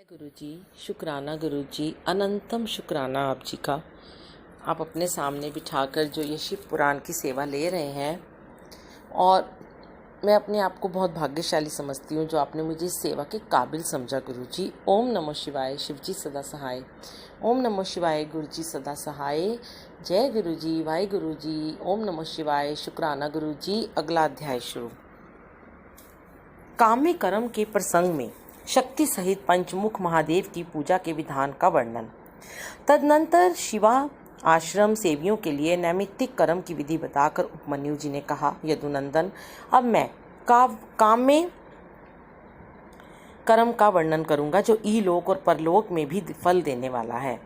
गुरुजी, शुक्राना गुरुजी, अनंतम शुक्राना आप जी का। आप अपने सामने बिठाकर जो ये शिव पुराण की सेवा ले रहे हैं, और मैं अपने आप को बहुत भाग्यशाली समझती हूँ जो आपने मुझे इस सेवा के काबिल समझा गुरुजी। ओम नमो शिवाय, शिव जी सदा सहाय। ओम नमो शिवाय, गुरुजी सदा सहाय। जय गुरुजी, वाहे गुरुजी। ओम नमो शिवाय, शुक्राना गुरुजी। अगला अध्याय शुरू। काम्य कर्म के प्रसंग में शक्ति सहित पंचमुख महादेव की पूजा के विधान का वर्णन। तदनंतर शिवा आश्रम सेवियों के लिए नैमित्तिक कर्म की विधि बताकर उपमन्यु जी ने कहा, यदुनंदन, अब मैं काम्य कर्म का वर्णन करूंगा जो इहलोक और परलोक में भी फल देने वाला है।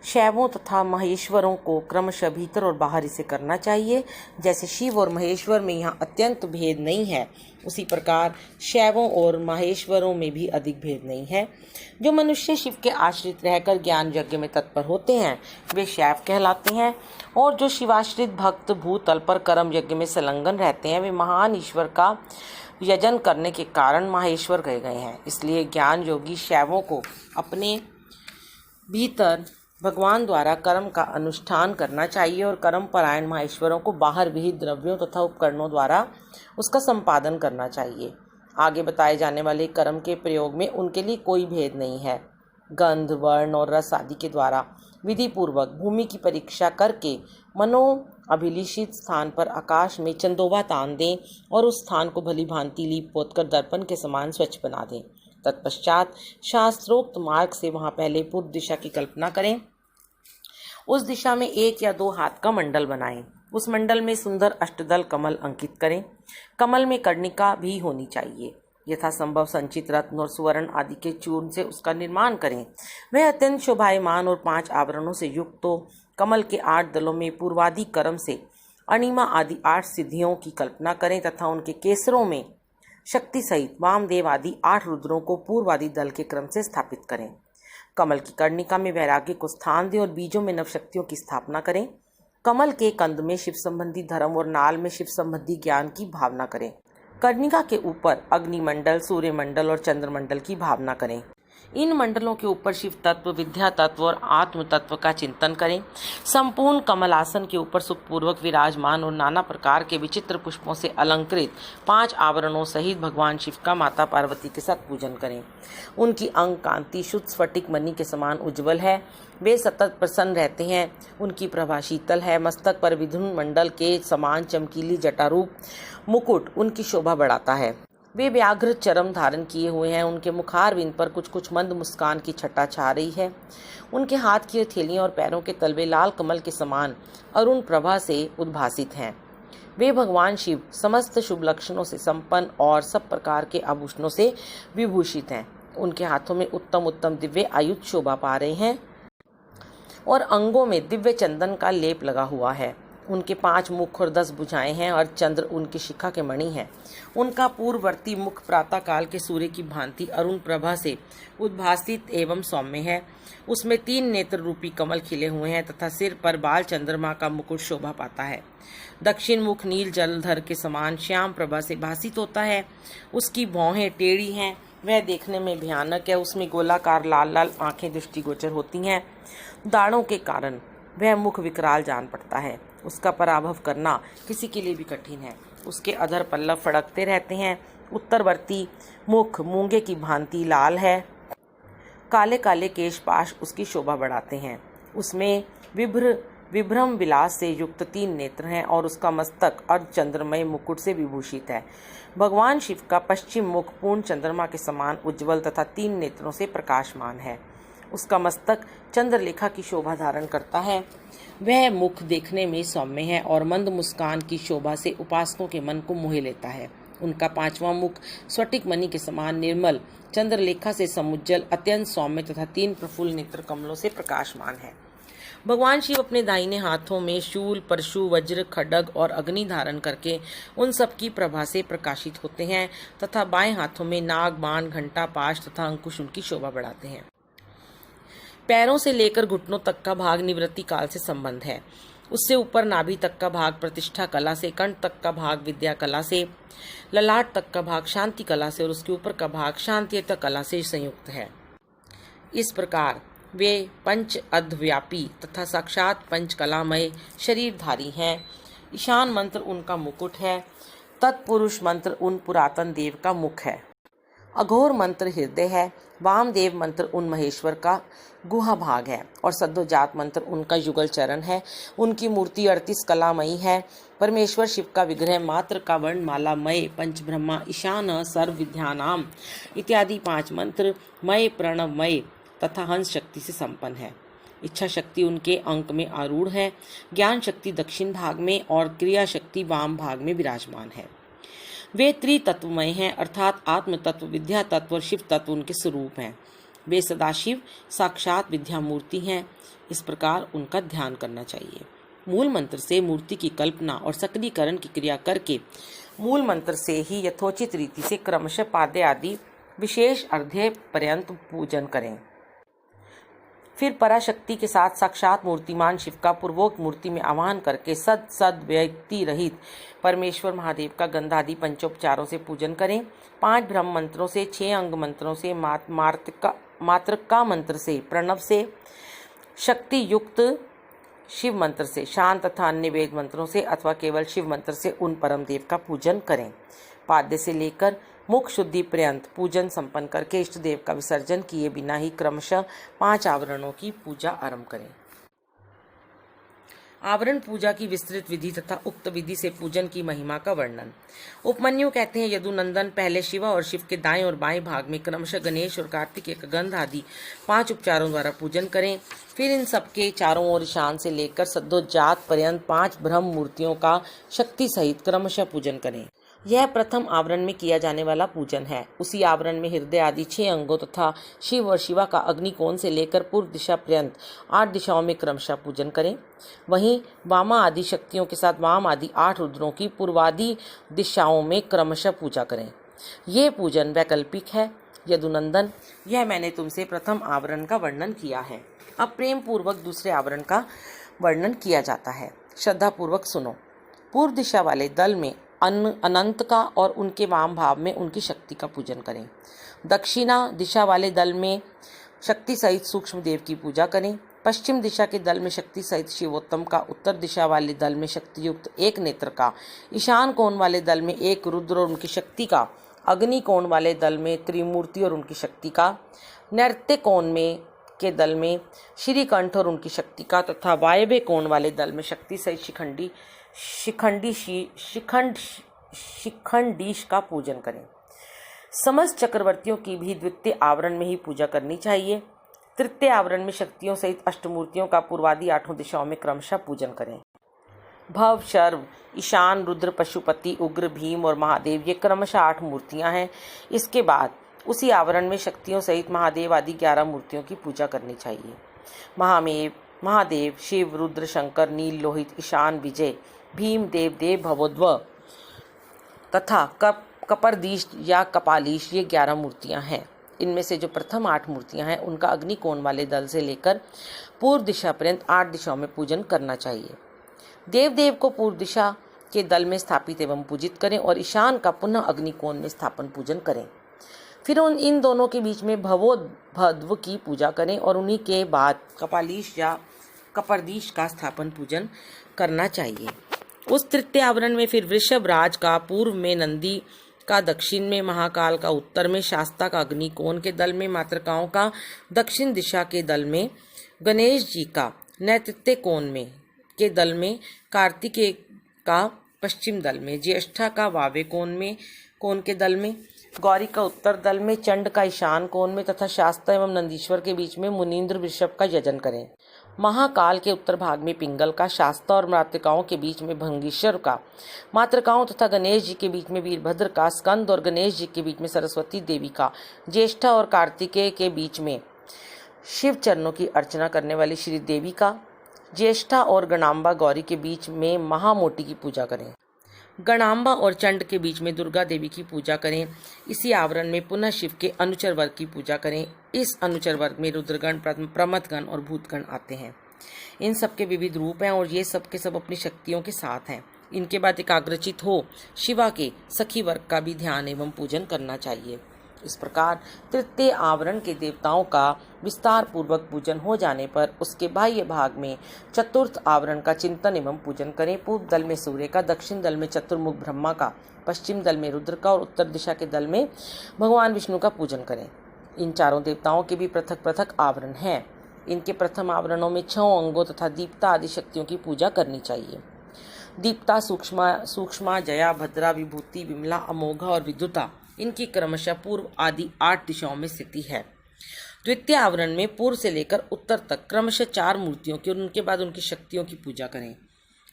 शैवों तथा महेश्वरों को क्रमशः भीतर और बाहर इसे करना चाहिए। जैसे शिव और महेश्वर में यहाँ अत्यंत भेद नहीं है, उसी प्रकार शैवों और महेश्वरों में भी अधिक भेद नहीं है। जो मनुष्य शिव के आश्रित रहकर ज्ञान यज्ञ में तत्पर होते हैं वे शैव कहलाते हैं, और जो शिवाश्रित भक्त भूतल पर कर्म यज्ञ में संलग्न रहते हैं वे महान ईश्वर का यजन करने के कारण महेश्वर कहे गए हैं। इसलिए ज्ञान योगी शैवों को अपने भीतर भगवान द्वारा कर्म का अनुष्ठान करना चाहिए, और कर्म परायण महेश्वरों को बाहर विहित द्रव्यों तथा उपकरणों द्वारा उसका संपादन करना चाहिए। आगे बताए जाने वाले कर्म के प्रयोग में उनके लिए कोई भेद नहीं है। गंध, वर्ण और रस आदि के द्वारा विधि पूर्वक भूमि की परीक्षा करके मनो अभिलिषित स्थान पर आकाश में चंदोबा तान दें और उस स्थान को भली भांति लीप पोत कर दर्पण के समान स्वच्छ बना दें। तत्पश्चात शास्त्रोक्त मार्ग से वहां पहले पूर्व दिशा की कल्पना करें। उस दिशा में 1 या 2 हाथ का मंडल बनाएं। उस मंडल में सुंदर अष्टदल कमल अंकित करें। कमल में कर्णिका भी होनी चाहिए। यथासंभव संचित रत्न और सुवर्ण आदि के चूर्ण से उसका निर्माण करें। वह अत्यंत शोभायमान और 5 आवरणों से युक्त हो। कमल के 8 दलों में पूर्वादि कर्म से अणिमा आदि 8 सिद्धियों की कल्पना करें तथा उनके केसरों में शक्ति सहित वामदेव आदि 8 रुद्रों को पूर्वादि दल के क्रम से स्थापित करें। कमल की कर्णिका में वैराग्य को स्थान दें और बीजों में नवशक्तियों की स्थापना करें। कमल के कंद में शिव संबंधी धर्म और नाल में शिव संबंधी ज्ञान की भावना करें। कर्णिका के ऊपर अग्निमंडल, सूर्यमंडल और चंद्रमंडल की भावना करें। इन मंडलों के ऊपर शिव तत्व, विद्या तत्व और आत्म तत्व का चिंतन करें। संपूर्ण कमलासन के ऊपर सुखपूर्वक विराजमान और नाना प्रकार के विचित्र पुष्पों से अलंकृत 5 आवरणों सहित भगवान शिव का माता पार्वती के साथ पूजन करें। उनकी अंग कांति शुद्ध स्फटिक मणि के समान उज्ज्वल है। वे सतत प्रसन्न रहते हैं। उनकी प्रभा शीतल है। मस्तक पर विधुन मंडल के समान चमकीली जटारूप मुकुट उनकी शोभा बढ़ाता है। वे व्याघ्र चरम धारण किए हुए हैं। उनके मुखारविंद पर कुछ कुछ मंद मुस्कान की छटा छा रही है। उनके हाथ की हथेलियां और पैरों के तलवे लाल कमल के समान अरुण प्रभा से उद्भासित हैं। वे भगवान शिव समस्त शुभ लक्षणों से संपन्न और सब प्रकार के आभूषणों से विभूषित हैं। उनके हाथों में उत्तम उत्तम दिव्य आयुध शोभा पा रहे हैं और अंगों में दिव्य चंदन का लेप लगा हुआ है। उनके 5 मुख और 10 भुजाएं हैं और चंद्र उनकी शिखा के मणि हैं। उनका पूर्ववर्ती मुख प्रातः काल के सूर्य की भांति अरुण प्रभा से उद्भासित एवं सौम्य है। उसमें 3 नेत्र रूपी कमल खिले हुए हैं तथा सिर पर बाल चंद्रमा का मुकुट शोभा पाता है। दक्षिण मुख नील जलधर के समान श्याम प्रभा से भासित होता है। उसकी भौहें टेढ़ी हैं। वह देखने में भयानक है। उसमें गोलाकार लाल लाल आंखें दृष्टिगोचर होती हैं। दाढ़ों के कारण वह मुख विकराल जान पड़ता है। उसका पराभव करना किसी के लिए भी कठिन है। उसके अधर पल्लव फड़कते रहते हैं। उत्तरवर्ती मुख मूंगे की भांति लाल है। काले काले केशपाश उसकी शोभा बढ़ाते हैं। उसमें विभ्रम विलास से युक्त 3 नेत्र हैं और उसका मस्तक अर्धचंद्रमय मुकुट से विभूषित है। भगवान शिव का पश्चिम मुख पूर्ण चंद्रमा के समान उज्ज्वल तथा 3 नेत्रों से प्रकाशमान है। उसका मस्तक चंद्रलेखा की शोभा धारण करता है। वह मुख देखने में सौम्य है और मंद मुस्कान की शोभा से उपासकों के मन को मोह लेता है। उनका 5वां मुख स्फटिक मणि के समान निर्मल चंद्रलेखा से समुज्जल अत्यंत सौम्य तथा 3 प्रफुल्ल नेत्र कमलों से प्रकाशमान है। भगवान शिव अपने दाहिने हाथों में शूल, परशु, वज्र, खड्ग और अग्नि धारण करके उन सब की प्रभा से प्रकाशित होते हैं तथा बाएं हाथों में नाग, बाण, घंटा, पाश तथा अंकुश उनकी शोभा बढ़ाते हैं। पैरों से लेकर घुटनों तक का भाग निवृत्ति काल से संबंध है। उससे ऊपर नाभि तक का भाग प्रतिष्ठा कला से, कंठ तक का भाग विद्या कला से, ललाट तक का भाग शांति कला से और उसके ऊपर का भाग शांतियुत कला से संयुक्त है। इस प्रकार वे पंच अध्व्यापी तथा साक्षात पंचकलामय शरीरधारी हैं। ईशान मंत्र उनका मुकुट है, तत्पुरुष मंत्र उन पुरातन देव का मुख है, अघोर मंत्र हृदय है, वामदेव मंत्र उन महेश्वर का गुहा भाग है और सद्योजात मंत्र उनका युगल चरण है। उनकी मूर्ति 38 कलामयी है। परमेश्वर शिव का विग्रह मात्र का वर्णमालामय पंच ब्रह्मा ईशान सर्व विद्यानाम इत्यादि 5 मंत्र मय प्रणवमय तथा हंस शक्ति से संपन्न है। इच्छा शक्ति उनके अंक में आरूढ़ है, ज्ञान शक्ति दक्षिण भाग में और क्रिया शक्ति वाम भाग में विराजमान है। वे त्रितत्वमय हैं, अर्थात आत्म तत्व, विद्या तत्व और शिव तत्व उनके स्वरूप हैं। वे सदाशिव साक्षात विद्या मूर्ति हैं। इस प्रकार उनका ध्यान करना चाहिए। मूल मंत्र से मूर्ति की कल्पना और सक्रियकरण की क्रिया करके मूल मंत्र से ही यथोचित रीति से क्रमशः पाद्य आदि विशेष अर्घ्य पर्यंत पूजन करें। फिर पराशक्ति के साथ साक्षात मूर्तिमान शिव का पूर्वोक्त मूर्ति में आवाहन करके सद व्यक्ति रहित परमेश्वर महादेव का गंधादि पंचोपचारों से पूजन करें। 5 ब्रह्म मंत्रों से, 6 अंग मंत्रों से, मातृका मंत्र से, प्रणव से, शक्ति युक्त शिव मंत्र से, शांत तथा अन्य वेद मंत्रों से अथवा केवल शिव मंत्र से उन परम देव का पूजन करें। पाद्य से लेकर मुख शुद्धि पर्यंत पूजन संपन्न करके इष्ट देव का विसर्जन किए बिना ही क्रमशः 5 आवरणों की पूजा आरंभ करें। आवरण पूजा की विस्तृत विधि तथा उक्त विधि से पूजन की महिमा का वर्णन। उपमन्यु कहते हैं, यदुनंदन पहले शिवा और शिव के दाएं और बाएं भाग में क्रमशः गणेश और कार्तिकेय का गंध आदि 5 उपचारों द्वारा पूजन करें। फिर इन सबके चारों ओर ईशान से लेकर सद्योजात पर्यंत 5 ब्रह्म मूर्तियों का शक्ति सहित क्रमशः पूजन करें। यह प्रथम आवरण में किया जाने वाला पूजन है। उसी आवरण में हृदय आदि 6 अंगों तथा शिव और शिवा का अग्निकोण से लेकर पूर्व दिशा पर्यंत 8 दिशाओं में क्रमशः पूजन करें। वहीं वामा आदि शक्तियों के साथ वाम आदि 8 रुद्रों की पूर्वादि दिशाओं में क्रमशः पूजा करें। ये पूजन वैकल्पिक है। यदुनंदन, यह मैंने तुमसे प्रथम आवरण का वर्णन किया है। अब प्रेम पूर्वक दूसरे आवरण का वर्णन किया जाता है। श्रद्धा पूर्वक सुनो। पूर्व दिशा वाले दल में अनंत का और उनके वाम भाव में उनकी शक्ति का पूजन करें। दक्षिणा दिशा वाले दल में शक्ति सहित सूक्ष्म देव की पूजा करें। पश्चिम दिशा के दल में शक्ति सहित शिवोत्तम का, उत्तर दिशा वाले दल में शक्ति युक्त एक नेत्र का, ईशान कोण वाले दल में एक रुद्र और उनकी शक्ति का, अग्नि कोण वाले दल में त्रिमूर्ति और उनकी शक्ति का, नैऋत्य कोण में के दल में श्रीकंठ और उनकी शक्ति का तथा वायव्य कोण वाले दल में शक्ति सहित शिखंडीश का पूजन करें। समस्त चक्रवर्तियों की भी द्वितीय आवरण में ही पूजा करनी चाहिए। तृतीय आवरण में शक्तियों सहित अष्टमूर्तियों का पूर्वादि 8 दिशाओं में क्रमशः पूजन करें। भव, शर्व, ईशान, रुद्र, पशुपति, उग्र, भीम और महादेव ये क्रमशः 8 मूर्तियां हैं। इसके बाद उसी आवरण में शक्तियों सहित महादेव आदि 11 मूर्तियों की पूजा करनी चाहिए। महादेव, शिव, रुद्र, शंकर, नील, लोहित, ईशान, विजय, भीम, देव, भवोद्व तथा कपर्दीश या कपालीश ये 11 मूर्तियां हैं। इनमें से जो प्रथम 8 मूर्तियां हैं उनका अग्निकोण वाले दल से लेकर पूर्व दिशा पर्यंत 8 दिशाओं में पूजन करना चाहिए। देव को पूर्व दिशा के दल में स्थापित एवं पूजित करें और ईशान का पुनः अग्निकोण में स्थापन पूजन करें। फिर इन दोनों के बीच में भवोद्भव की पूजा करें और उन्हीं के बाद कपालीश या कपर्दीश का स्थापन पूजन करना चाहिए। उस तृतीय आवरण में फिर वृषभ राज का पूर्व में, नंदी का दक्षिण में, महाकाल का उत्तर में, शास्ता का अग्निकोण के दल में, मातृकाओं का दक्षिण दिशा के दल में, गणेश जी का नैऋत्य कोण में के दल में, कार्तिकेय का पश्चिम दल में, ज्येष्ठा का वावे कोण के दल में, गौरी का उत्तर दल में, चंड का ईशान कोण में तथा शास्ता एवं नंदीश्वर के बीच में मुनीन्द्र वृषभ का यजन करें। महाकाल के उत्तर भाग में पिंगल का, शास्ता और मातृकाओं के बीच में भंगीश्वर का, मातृकाओं तथा गणेश जी के बीच में वीरभद्र का, स्कंद और गणेश जी के बीच में सरस्वती देवी का, ज्येष्ठा और कार्तिकेय के बीच में शिव चरणों की अर्चना करने वाली श्री देवी का, ज्येष्ठा और गणाम्बा गौरी के बीच में महामोटी की पूजा करें। गणाम्बा और चंड के बीच में दुर्गा देवी की पूजा करें। इसी आवरण में पुनः शिव के अनुचर वर्ग की पूजा करें। इस अनुचर वर्ग में रुद्रगण, प्रमथगण और भूतगण आते हैं। इन सब के विविध रूप हैं और ये सब के सब अपनी शक्तियों के साथ हैं। इनके बाद एकाग्रचित हो शिवा के सखी वर्ग का भी ध्यान एवं पूजन करना चाहिए। इस प्रकार तृतीय आवरण के देवताओं का विस्तार पूर्वक पूजन हो जाने पर उसके बाह्य भाग में चतुर्थ आवरण का चिंतन एवं पूजन करें। पूर्व दल में सूर्य का, दक्षिण दल में चतुर्मुख ब्रह्मा का, पश्चिम दल में रुद्र का और उत्तर दिशा के दल में भगवान विष्णु का पूजन करें। इन चारों देवताओं के भी पृथक पृथक आवरण हैं। इनके प्रथम आवरणों में 6 अंगों तथा दीप्ता आदि शक्तियों की पूजा करनी चाहिए। दीप्ता, सूक्ष्मा, जया, भद्रा, विभूति, विमला, अमोघा और विद्युता इनकी क्रमशः पूर्व आदि 8 दिशाओं में स्थिति है। द्वितीय आवरण में पूर्व से लेकर उत्तर तक क्रमशः 4 मूर्तियों की और उनके बाद उनकी शक्तियों की पूजा करें।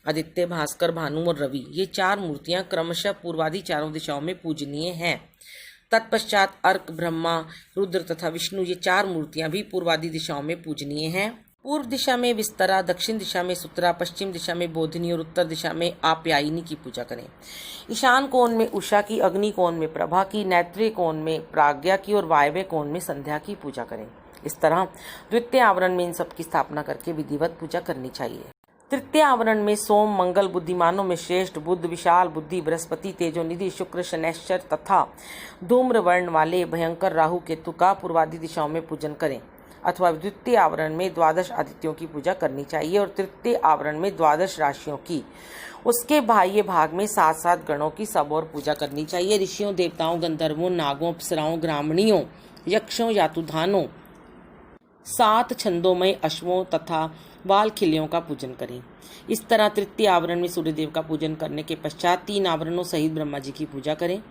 आदित्य, भास्कर, भानु और रवि ये 4 मूर्तियां क्रमशः पूर्वादि चारों दिशाओं में पूजनीय हैं। तत्पश्चात अर्क, ब्रह्मा, रुद्र तथा विष्णु ये 4 मूर्तियां भी पूर्वादि दिशाओं में पूजनीय हैं। पूर्व दिशा में विस्तरा, दक्षिण दिशा में सुतरा, पश्चिम दिशा में बोधिनी और उत्तर दिशा में आप्यायिनी की पूजा करें। ईशान कोण में उषा की, अग्नि कोण में प्रभा की, नैत्रिय कोण में प्राज्ञा की और वायव्य कोण में संध्या की पूजा करें। इस तरह द्वितीय आवरण में इन सब की स्थापना करके विधिवत पूजा करनी चाहिए। तृतीय आवरण में सोम, मंगल, बुद्धिमानों में श्रेष्ठ बुध, विशाल बुद्धि, बृहस्पति, तेजोनिधि, शुक्र, शनैश्चर तथा धूम्र वर्ण वाले भयंकर राहु केतु का पूर्वादि दिशाओं में पूजन करें। अथवा द्वितीय आवरण में 12 आदित्यों की पूजा करनी चाहिए और तृतीय आवरण में 12 राशियों की। उसके बाह्य भाग में 7 गणों की सब और पूजा करनी चाहिए। ऋषियों, देवताओं, गंधर्वों, नागों, अप्सराओं, ग्रामणियों, यक्षों, यातुधानों, 7 छंदोमय अश्वों तथा वालखिल्यों का पूजन करें। इस तरह तृतीय आवरण में सूर्यदेव का पूजन करने के पश्चात 3 आवरणों सहित ब्रह्मा जी की पूजा करें।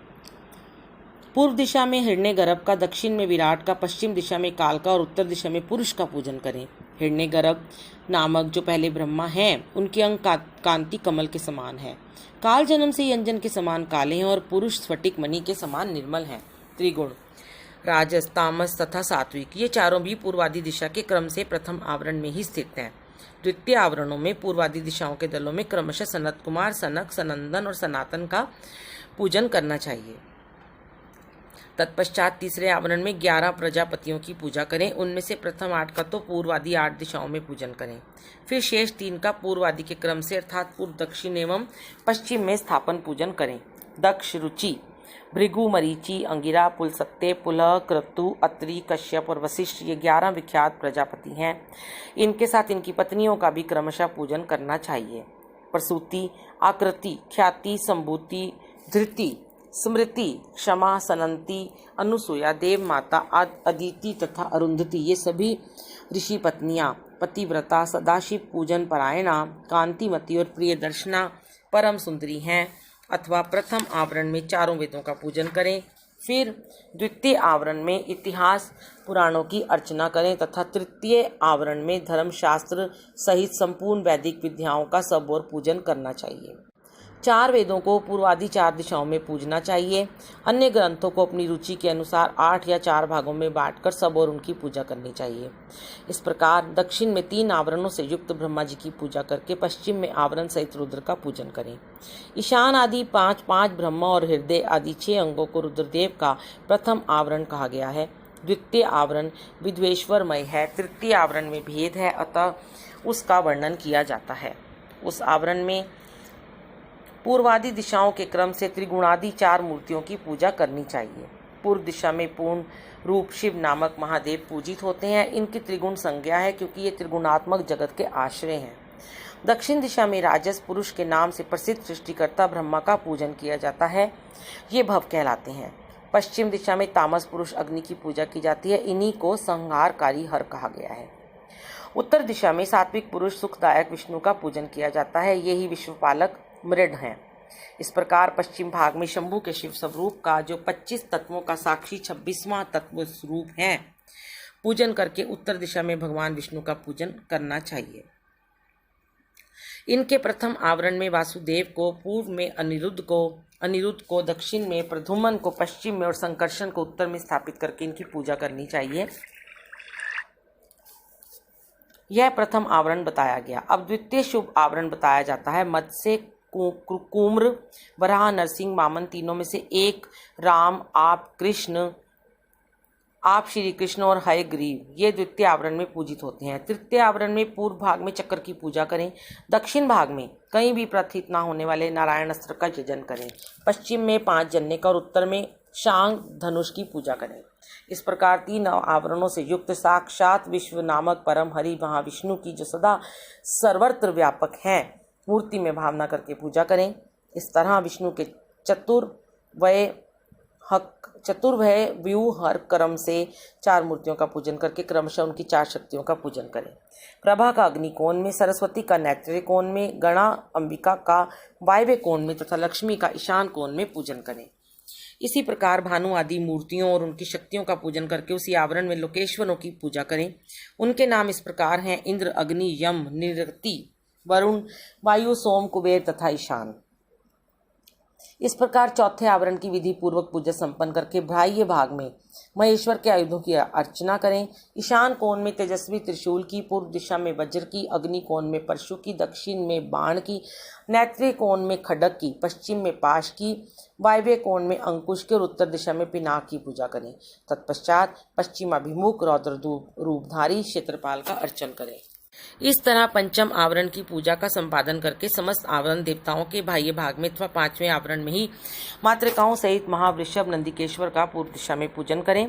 पूर्व दिशा में हिरण्यगर्भ का, दक्षिण में विराट का, पश्चिम दिशा में काल का और उत्तर दिशा में पुरुष का पूजन करें। हिरण्यगर्भ नामक जो पहले ब्रह्मा हैं उनकी अंग कांति कमल के समान है। काल जन्म से अंजन के समान काले हैं और पुरुष स्फटिक मणि के समान निर्मल हैं। त्रिगुण राजस, तामस तथा सात्विक ये चारों भी पूर्वादि दिशा के क्रम से प्रथम आवरण में ही स्थित हैं। द्वितीय आवरणों में पूर्वादि दिशाओं के दलों में क्रमशः सनत कुमार, सनक, सनंदन और सनातन का पूजन करना चाहिए। तत्पश्चात तीसरे आवरण में 11 प्रजापतियों की पूजा करें। उनमें से प्रथम 8 का तो पूर्वादि 8 दिशाओं में पूजन करें। फिर शेष 3 का पूर्वादि के क्रम से अर्थात पूर्व, दक्षिण एवं पश्चिम में स्थापन पूजन करें। दक्ष, रुचि, भृगु, मरीचि, अंगिरा, पुलसत्ते, पुलह, क्रतु, अत्रि, कश्यप और वशिष्ठ ये 11 विख्यात प्रजापति हैं। इनके साथ इनकी पत्नियों का भी क्रमशः पूजन करना चाहिए। प्रसूति, आकृति, ख्याति, संभूति, धृति, स्मृति, क्षमा, सनंती, अनुसूया, देव माता, अदिति तथा अरुंधति ये सभी ऋषि पत्नियां पतिव्रता, सदाशिव पूजन परायणा, कांतिमती और प्रियदर्शना परम सुंदरी हैं। अथवा प्रथम आवरण में चारों वेदों का पूजन करें। फिर द्वितीय आवरण में इतिहास पुराणों की अर्चना करें तथा तृतीय आवरण में धर्मशास्त्र सहित संपूर्ण वैदिक विद्याओं का सब और पूजन करना चाहिए। 4 वेदों को पूर्वादि 4 दिशाओं में पूजना चाहिए। अन्य ग्रंथों को अपनी रुचि के अनुसार 8 या 4 भागों में बांटकर सब और उनकी पूजा करनी चाहिए। इस प्रकार दक्षिण में 3 आवरणों से युक्त ब्रह्मा जी की पूजा करके पश्चिम में आवरण सहित रुद्र का पूजन करें। ईशान आदि 5 ब्रह्मा और हृदय आदि 6 अंगों को रुद्रदेव का प्रथम आवरण कहा गया है। द्वितीय आवरण विद्वेश्वरमय है। तृतीय आवरण में भेद है, अतः उसका वर्णन किया जाता है। उस आवरण में पूर्वादि दिशाओं के क्रम से त्रिगुणादि 4 मूर्तियों की पूजा करनी चाहिए। पूर्व दिशा में पूर्ण रूप शिव नामक महादेव पूजित होते हैं। इनकी त्रिगुण संज्ञा है क्योंकि ये त्रिगुणात्मक जगत के आश्रय हैं। दक्षिण दिशा में राजस पुरुष के नाम से प्रसिद्ध सृष्टिकर्ता ब्रह्मा का पूजन किया जाता है, ये भव कहलाते हैं। पश्चिम दिशा में तामस पुरुष अग्नि की पूजा की जाती है, इन्हीं को संहारकारी हर कहा गया है। उत्तर दिशा में सात्विक पुरुष सुखदायक विष्णु का पूजन किया जाता है, यही विश्वपालक मृड हैं। इस प्रकार पश्चिम भाग में शंभु के शिव स्वरूप का जो 25 तत्वों का साक्षी 26वां तत्व स्वरूप है पूजन करके उत्तर दिशा में भगवान विष्णु का पूजन करना चाहिए। इनके प्रथम आवरण में वासुदेव को, पूर्व में अनिरुद्ध को, दक्षिण में प्रद्युम्न को, पश्चिम में और संकर्षण को उत्तर में स्थापित करके इनकी पूजा करनी चाहिए। यह प्रथम आवरण बताया गया। अब द्वितीय शुभ आवरण बताया जाता है। मत्स्य, कुम्र, वराह, नरसिंह, वामन तीनों में से एक राम, आप, कृष्ण आप श्री कृष्ण और हयग्रीव ये द्वितीय आवरण में पूजित होते हैं। तृतीय आवरण में पूर्व भाग में चक्र की पूजा करें। दक्षिण भाग में कहीं भी प्रथित न होने वाले नारायण अस्त्र का यजन करें। पश्चिम में 5 जन्ने का और उत्तर में शांग धनुष की पूजा करें। इस प्रकार 3 आवरणों से युक्त साक्षात विश्व नामक परम हरि महाविष्णु की जो सदा सर्वत्र व्यापक है मूर्ति में भावना करके पूजा करें। इस तरह विष्णु के चतुर्भय व्यूहर क्रम से 4 मूर्तियों का पूजन करके क्रमशः उनकी 4 शक्तियों का पूजन करें। प्रभा का अग्नि कोण में, सरस्वती का नैत्रिय कोण में, गणा अंबिका का वायव्य कोण में तथा लक्ष्मी का ईशान कोण में पूजन करें। इसी प्रकार भानु आदि मूर्तियों और उनकी शक्तियों का पूजन करके उसी आवरण में लोकेश्वरों की पूजा करें। उनके नाम इस प्रकार हैं: इंद्र, अग्नि, यम, निरति, वरुण, वायु, सोम, कुबेर तथा ईशान। इस प्रकार चौथे आवरण की विधि पूर्वक पूजा संपन्न करके बाह्य भाग में महेश्वर के आयुधों की अर्चना करें। ईशान कोण में तेजस्वी त्रिशूल की, पूर्व दिशा में वज्र की, अग्नि कोण में परशु की, दक्षिण में बाण की, नैत्रिय कोण में खड्ग की, पश्चिम में पाश की, वायव्य कोण में अंकुश की और उत्तर दिशा में पिनाक की पूजा करें। तत्पश्चात पश्चिमाभिमुख रौद्र रूपधारी क्षेत्रपाल का अर्चन करें। इस तरह पंचम आवरण की पूजा का संपादन करके समस्त आवरण देवताओं के बाह्य भाग में अथवा 5वें आवरण में ही मातृकाओं सहित महावृषभ नंदिकेश्वर का पूर्व दिशा में पूजन करें।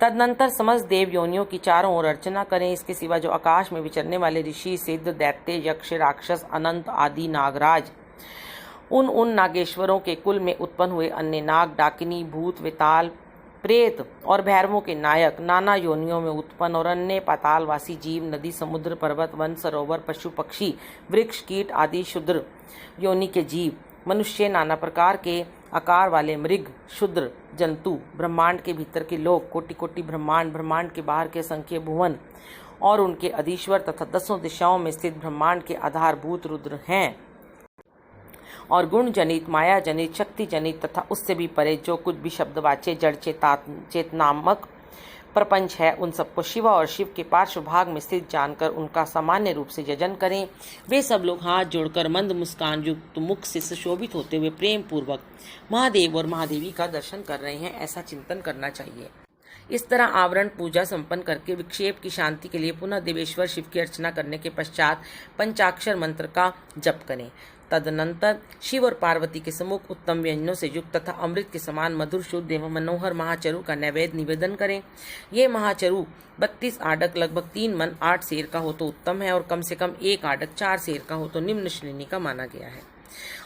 तदनंतर समस्त देव योनियों की चारों ओर अर्चना करें। इसके सिवा जो आकाश में विचरने वाले ऋषि, सिद्ध, दैत्य, यक्ष, राक्षस, अनंत आदि नागराज, उन नागेश्वरों के कुल में उत्पन्न हुए अन्य नाग, डाकिनी, भूत, वेताल, प्रेत और भैरवों के नायक, नाना योनियों में उत्पन्न और अन्य पातालवासी जीव, नदी, समुद्र, पर्वत, वन, सरोवर, पशु, पक्षी, वृक्ष, कीट आदि क्षुद्र योनि के जीव, मनुष्य, नाना प्रकार के आकार वाले मृग, क्षुद्र जंतु, ब्रह्मांड के भीतर के लोग, कोटि कोटि ब्रह्मांड, ब्रह्मांड के बाहर के असंख्य भुवन और उनके अधीश्वर तथा 10 दिशाओं में स्थित ब्रह्मांड के आधारभूत रुद्र हैं, और गुण जनित, माया जनित, शक्ति जनित तथा उससे भी परे जो कुछ भी शब्दवाच्य जड़ चेतनात्मक प्रपंच है, उन सबको शिव और शिव के पार्श्व भाग में स्थित जानकर उनका सामान्य रूप से यजन करें। वे सब लोग हाथ जोड़कर मंद मुस्कान युक्त मुख से सुशोभित होते हुए प्रेम पूर्वक महादेव और महादेवी का दर्शन कर रहे हैं, ऐसा चिंतन करना चाहिए। इस तरह आवरण पूजा संपन्न करके विक्षेप की शांति के लिए पुनः देवेश्वर शिव की अर्चना करने के पश्चात पंचाक्षर मंत्र का जप करें। तदनंतर शिव और पार्वती के सम्मुख उत्तम व्यंजनों से युक्त तथा अमृत के समान मधुर, शुद्ध एवं मनोहर महाचरु का नैवेद्य निवेदन करें। ये महाचरु 32 आडक लगभग 3 मन 8 सेर का हो तो उत्तम है, और कम से कम 1 आडक 4 सेर का हो तो निम्न श्रेणी का माना गया है।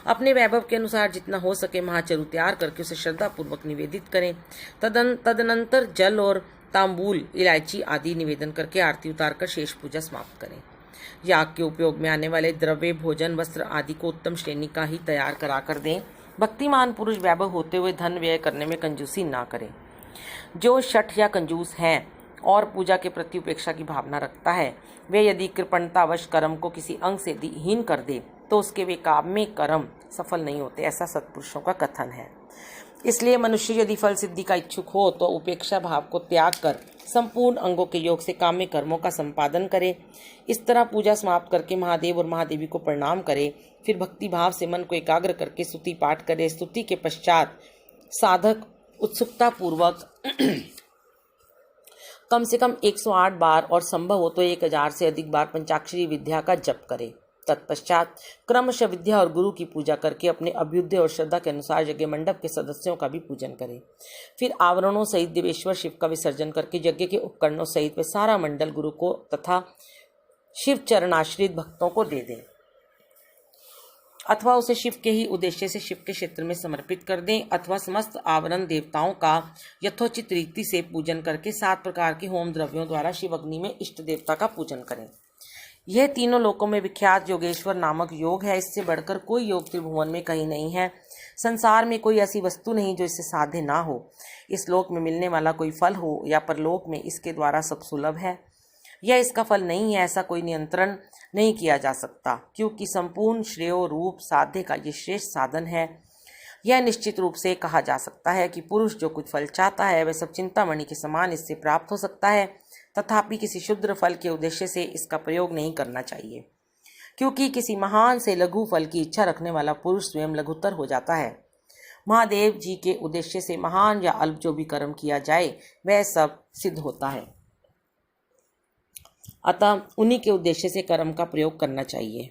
अपने वैभव के अनुसार जितना हो सके महाचरु तैयार करके उसे श्रद्धा पूर्वक निवेदित करें। तदनंतर जल और तांबूल, इलायची आदि निवेदन करके आरती उतारकर शेष पूजा समाप्त करें। याग के उपयोग में आने वाले द्रव्य, भोजन, वस्त्र आदि को उत्तम श्रेणी का ही तैयार करा कर दें। भक्तिमान पुरुष वैभव होते हुए धन व्यय करने में कंजूसी ना करें। जो शठ या कंजूस है और पूजा के प्रति उपेक्षा की भावना रखता है, वे यदि कृपणतावश कर्म को किसी अंग से हीन कर दे तो उसके वे काम्य कर्म सफल नहीं होते, ऐसा सत्पुरुषों का कथन है। इसलिए मनुष्य यदि फल सिद्धि का इच्छुक हो तो उपेक्षा भाव को त्याग कर संपूर्ण अंगों के योग से काम्य कर्मों का संपादन करे। इस तरह पूजा समाप्त करके महादेव और महादेवी को प्रणाम करे। फिर भक्ति भाव से मन को एकाग्र करके स्तुति पाठ करे। स्तुति के पश्चात साधक उत्सुकता पूर्वक कम से कम 108 बार और संभव हो तो 1000 से अधिक बार पंचाक्षरी विद्या का जप करे। तत्पश्चात क्रमशः विद्या और गुरु की पूजा करके अपने अभ्युदय और श्रद्धा के अनुसार यज्ञ मंडप के सदस्यों का भी पूजन करें। फिर आवरणों सहित देवेश्वर शिव का विसर्जन करके यज्ञ के उपकरणों सहित वे सारा मंडल गुरु को तथा शिव चरणाश्रित भक्तों को दे दें, अथवा उसे शिव के ही उद्देश्य से शिव के क्षेत्र में समर्पित कर दें, अथवा समस्त आवरण देवताओं का यथोचित रीति से पूजन करके 7 प्रकार के होम द्रव्यों द्वारा शिव अग्नि में इष्ट देवता का पूजन करें। यह तीनों लोकों में विख्यात योगेश्वर नामक योग है। इससे बढ़कर कोई योग त्रिभुवन में कहीं नहीं है। संसार में कोई ऐसी वस्तु नहीं जो इससे साध्य ना हो। इस लोक में मिलने वाला कोई फल हो या परलोक में इसके द्वारा सब सुलभ है या इसका फल नहीं है, ऐसा कोई नियंत्रण नहीं किया जा सकता, क्योंकि संपूर्ण श्रेयो रूप साध्य का ये श्रेष्ठ साधन है। यह निश्चित रूप से कहा जा सकता है कि पुरुष जो कुछ फल चाहता है वह सब चिंतामणि के समान इससे प्राप्त हो सकता है, तथापि किसी क्षुद्र फल के उद्देश्य से इसका प्रयोग नहीं करना चाहिए, क्योंकि किसी महान से लघु फल की इच्छा रखने वाला पुरुष स्वयं लघुतर हो जाता है। महादेव जी के उद्देश्य से महान या अल्प जो भी कर्म किया जाए वह सब सिद्ध होता है। अतः उन्हीं के उद्देश्य से कर्म का प्रयोग करना चाहिए।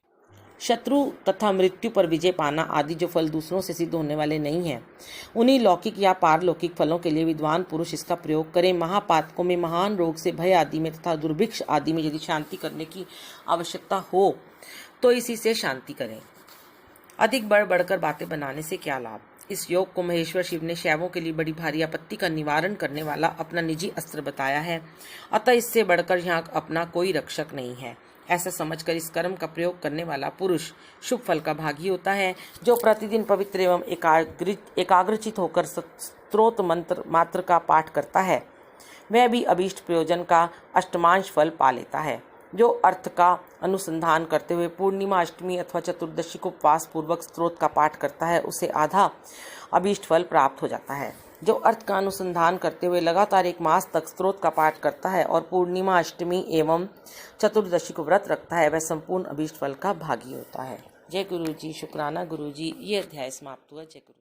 शत्रु तथा मृत्यु पर विजय पाना आदि जो फल दूसरों से सिद्ध होने वाले नहीं हैं, उन्हीं लौकिक या पारलौकिक फलों के लिए विद्वान पुरुष इसका प्रयोग करें। महापातकों में, महान रोग से, भय आदि में तथा दुर्भिक्ष आदि में यदि शांति करने की आवश्यकता हो तो इसी से शांति करें। अधिक बढ़ बढ़कर बातें बनाने से क्या लाभ। इस योग को महेश्वर शिव ने शैवों के लिए बड़ी भारी आपत्ति का निवारण करने वाला अपना निजी अस्त्र बताया है। अतः इससे बढ़कर यहाँ अपना कोई रक्षक नहीं है। ऐसा समझकर इस कर्म का प्रयोग करने वाला पुरुष शुभ फल का भागी होता है। जो प्रतिदिन पवित्र एवं एकाग्रचित होकर स्तोत्र मंत्र मात्र का पाठ करता है वह भी अभीष्ट प्रयोजन का अष्टमांश फल पा लेता है। जो अर्थ का अनुसंधान करते हुए पूर्णिमा, अष्टमी अथवा चतुर्दशी को उपवास पूर्वक स्तोत्र का पाठ करता है उसे आधा अभीष्ट फल प्राप्त हो जाता है। जो अर्थ का अनुसंधान करते हुए लगातार 1 मास तक स्तोत्र का पाठ करता है और पूर्णिमा, अष्टमी एवं चतुर्दशी को व्रत रखता है वह संपूर्ण अभीष्ट फल का भागी होता है। जय गुरु जी। शुक्राना गुरु जी। ये अध्याय समाप्त हुआ। जय गुरु।